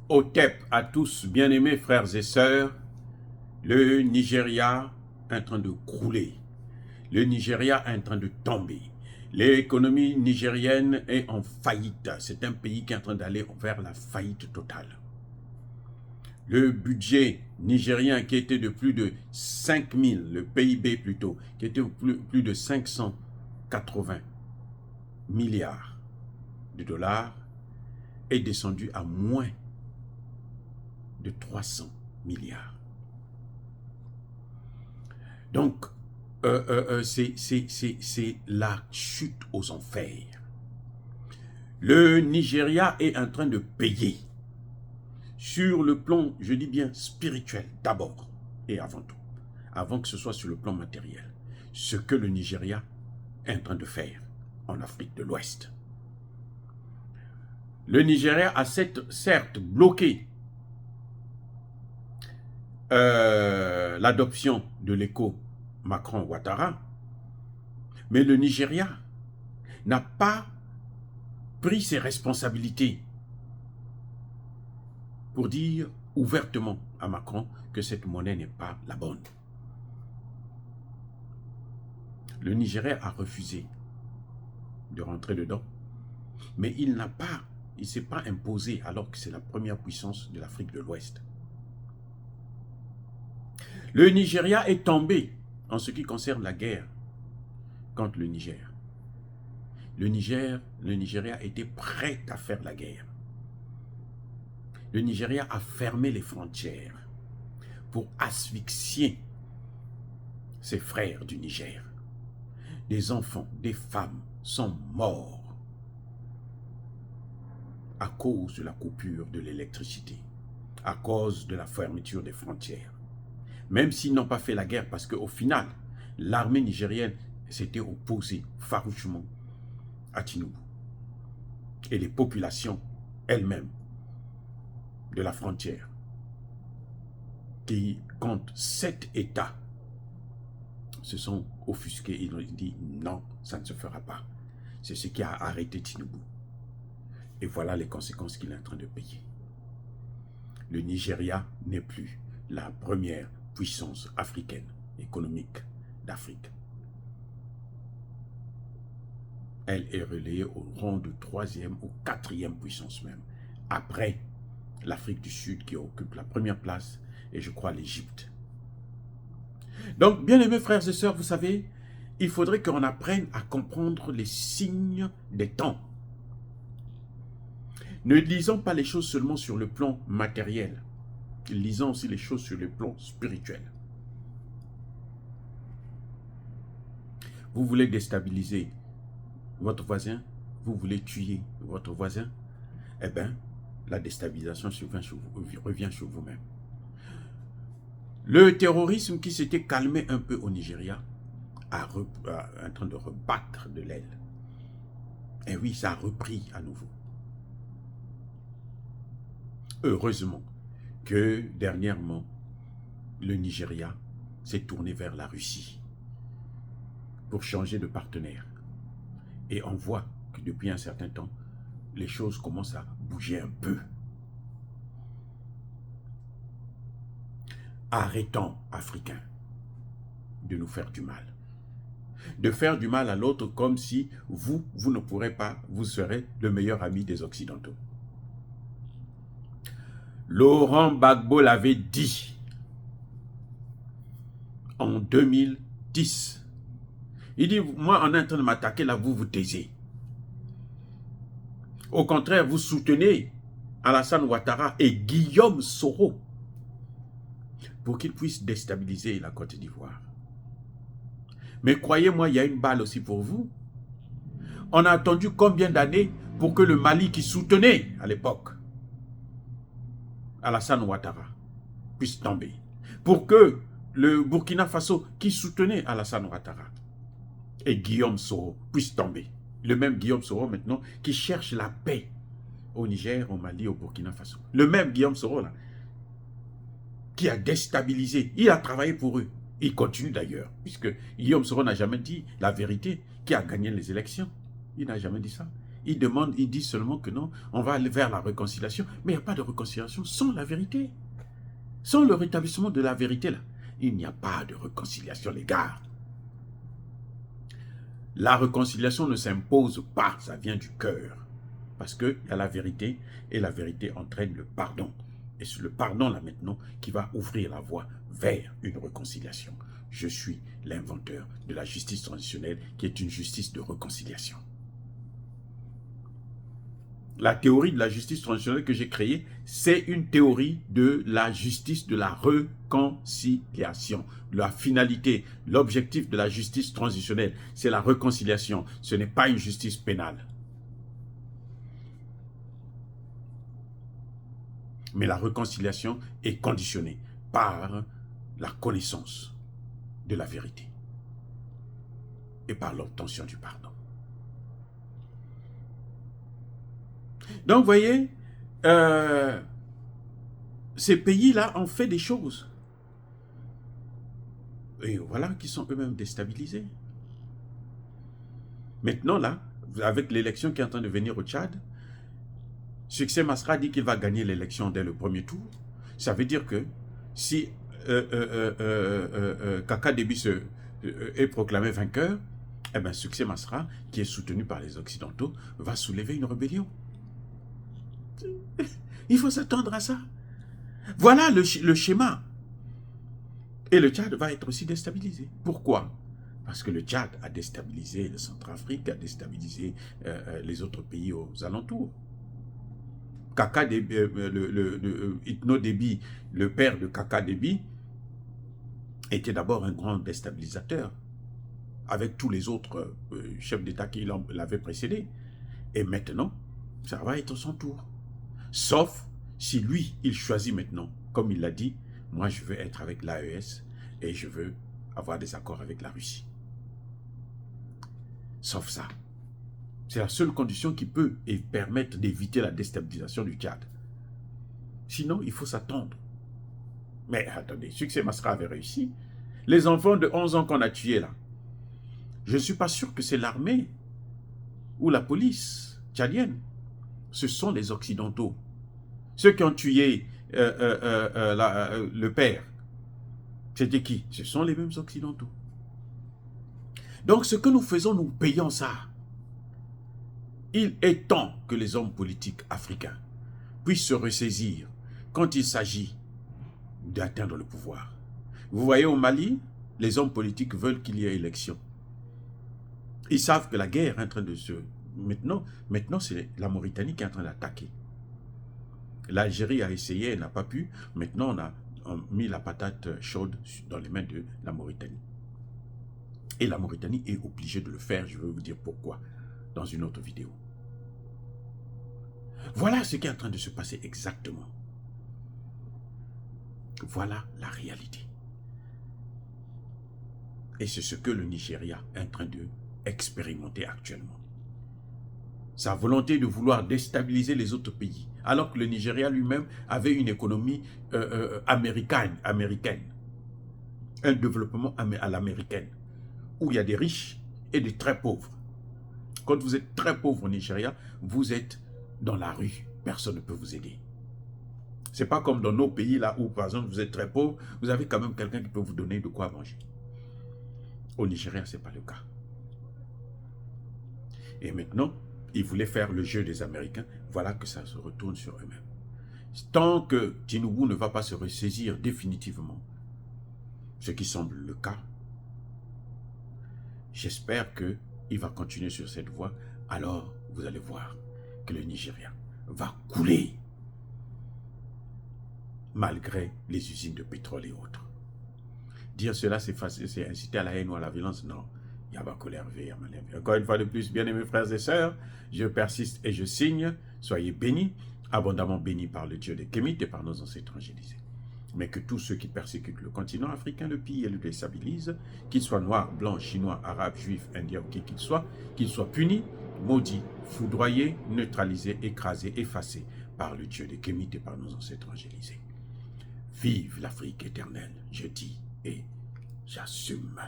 Otep à tous, bien-aimés frères et sœurs, le Nigeria est en train de crouler. Le Nigeria est en train de tomber. L'économie nigérienne est en faillite. C'est un pays qui est en train d'aller vers la faillite totale. Le budget nigérien qui était de plus de 5 000, le PIB plutôt, qui était plus de 580 milliards de dollars, est descendu à moins de 300 milliards. Donc, c'est la chute aux enfers. Le Nigeria est en train de payer sur le plan, je dis bien spirituel d'abord et avant tout, avant que ce soit sur le plan matériel, ce que le Nigeria est en train de faire en Afrique de l'Ouest. Le Nigeria a certes bloqué l'adoption de l'éco Macron-Ouattara, mais le Nigeria n'a pas pris ses responsabilités pour dire ouvertement à Macron que cette monnaie n'est pas la bonne. Le Nigeria a refusé de rentrer dedans, mais il ne s'est pas imposé alors que c'est la première puissance de l'Afrique de l'Ouest. Le Nigeria est tombé en ce qui concerne la guerre contre le Niger. Le Nigeria était prêt à faire la guerre. Le Nigeria a fermé les frontières pour asphyxier ses frères du Niger. Des enfants, des femmes sont morts à cause de la coupure de l'électricité, à cause de la fermeture des frontières. Même s'ils n'ont pas fait la guerre, parce qu'au final, l'armée nigérienne s'était opposée farouchement à Tinubu. Et les populations elles-mêmes de la frontière, qui comptent 7 États, se sont offusqués. Ils ont dit non, ça ne se fera pas. C'est ce qui a arrêté Tinubu. Et voilà les conséquences qu'il est en train de payer. Le Nigeria n'est plus la première puissance africaine, économique d'Afrique. Elle est relayée au rang de 3e ou 4e puissance même, après l'Afrique du Sud qui occupe la première place, et je crois l'Égypte. Donc, bien-aimés frères et sœurs, vous savez, il faudrait qu'on apprenne à comprendre les signes des temps. Ne lisons pas les choses seulement sur le plan matériel, lisons aussi les choses sur le plan spirituel. Vous voulez déstabiliser votre voisin, vous voulez tuer votre voisin, eh bien, la déstabilisation revient sur vous-même. Le terrorisme qui s'était calmé un peu au Nigeria est en train de rebattre de l'aile. Et oui, ça a repris à nouveau. Heureusement que dernièrement, le Nigeria s'est tourné vers la Russie pour changer de partenaire. Et on voit que depuis un certain temps, les choses commencent à bouger un peu. Arrêtons, Africains, de nous faire du mal. De faire du mal à l'autre comme si vous ne pourrez pas, vous serez le meilleur ami des Occidentaux. Laurent Gbagbo l'avait dit en 2010. Il dit, moi on est en train de m'attaquer là, vous vous taisez. Au contraire, vous soutenez Alassane Ouattara et Guillaume Soro pour qu'ils puissent déstabiliser la Côte d'Ivoire. Mais croyez-moi, il y a une balle aussi pour vous. On a attendu combien d'années pour que le Mali qui soutenait à l'époque Alassane Ouattara puisse tomber. Pour que le Burkina Faso qui soutenait Alassane Ouattara et Guillaume Soro puisse tomber. Le même Guillaume Soro maintenant qui cherche la paix au Niger, au Mali, au Burkina Faso. Le même Guillaume Soro là, qui a déstabilisé, il a travaillé pour eux. Il continue d'ailleurs, puisque Guillaume Soro n'a jamais dit la vérité, qui a gagné les élections. Il n'a jamais dit ça. Ils demandent, ils disent seulement que non, on va aller vers la réconciliation. Mais il n'y a pas de réconciliation sans la vérité. Sans le rétablissement de la vérité, là, il n'y a pas de réconciliation, les gars. La réconciliation ne s'impose pas, ça vient du cœur. Parce qu'il y a la vérité, et la vérité entraîne le pardon. Et c'est le pardon, là, maintenant, qui va ouvrir la voie vers une réconciliation. Je suis l'inventeur de la justice transitionnelle, qui est une justice de réconciliation. La théorie de la justice transitionnelle que j'ai créée, c'est une théorie de la justice de la réconciliation. La finalité, l'objectif de la justice transitionnelle, c'est la réconciliation. Ce n'est pas une justice pénale. Mais la réconciliation est conditionnée par la connaissance de la vérité et par l'obtention du pardon. Donc, vous voyez, ces pays-là ont fait des choses. Et voilà qu'ils sont eux-mêmes déstabilisés. Maintenant, là, avec l'élection qui est en train de venir au Tchad, Succès Masra dit qu'il va gagner l'élection dès le premier tour. Ça veut dire que si Kaka Déby est proclamé vainqueur, eh bien Succès Masra, qui est soutenu par les Occidentaux, va soulever une rébellion. Il faut s'attendre à ça. Voilà le schéma. Et le Tchad va être aussi déstabilisé. Pourquoi? Parce que le Tchad a déstabilisé le Centrafrique, a déstabilisé les autres pays aux alentours. Kaka Déby, Itno Déby, le père de Kaka Déby, était d'abord un grand déstabilisateur, avec tous les autres chefs d'État qui l'avaient précédé. Et maintenant, ça va être son tour. Sauf si lui, il choisit maintenant, comme il l'a dit, moi je veux être avec l'AES et je veux avoir des accords avec la Russie. Sauf ça. C'est la seule condition qui peut permettre d'éviter la déstabilisation du Tchad. Sinon, il faut s'attendre. Mais attendez, Succès Masra avait réussi. Les enfants de 11 ans qu'on a tués là, je ne suis pas sûr que c'est l'armée ou la police tchadienne. Ce sont les Occidentaux. Ceux qui ont tué le père, c'était qui? Ce sont les mêmes Occidentaux. Donc ce que nous faisons, nous payons ça. Il est temps que les hommes politiques africains puissent se ressaisir quand il s'agit d'atteindre le pouvoir. Vous voyez au Mali, les hommes politiques veulent qu'il y ait élection. Ils savent que la guerre est en train de se... Maintenant c'est la Mauritanie qui est en train d'attaquer. L'Algérie a essayé, elle n'a pas pu. Maintenant, on a mis la patate chaude dans les mains de la Mauritanie. Et la Mauritanie est obligée de le faire. Je vais vous dire pourquoi dans une autre vidéo. Voilà ce qui est en train de se passer exactement. Voilà la réalité. Et c'est ce que le Nigeria est en train d'expérimenter actuellement. Sa volonté de vouloir déstabiliser les autres pays, alors que le Nigeria lui-même avait une économie américaine, un développement à l'américaine, où il y a des riches et des très pauvres. Quand vous êtes très pauvre au Nigeria, vous êtes dans la rue, personne ne peut vous aider. Ce n'est pas comme dans nos pays là où, par exemple, vous êtes très pauvre, vous avez quand même quelqu'un qui peut vous donner de quoi manger. Au Nigeria, ce n'est pas le cas. Et maintenant, ils voulaient faire le jeu des Américains, voilà que ça se retourne sur eux-mêmes. Tant que Tinubu ne va pas se ressaisir définitivement, ce qui semble le cas, j'espère qu'il va continuer sur cette voie, alors vous allez voir que le Nigeria va couler malgré les usines de pétrole et autres. Dire cela, c'est facile, c'est inciter à la haine ou à la violence, non. Encore une fois de plus, bien-aimés frères et sœurs, je persiste et je signe. Soyez bénis, abondamment bénis par le Dieu des Kémites et par nos ancêtres angélisés. Mais que tous ceux qui persécutent le continent africain le pillent et le déstabilisent, qu'ils soient noirs, blancs, chinois, arabes, juifs, indiens ou qui qu'ils soient punis, maudits, foudroyés, neutralisés, écrasés, effacés par le Dieu des Kémites et par nos ancêtres angélisés. Vive l'Afrique éternelle, je dis et j'assume.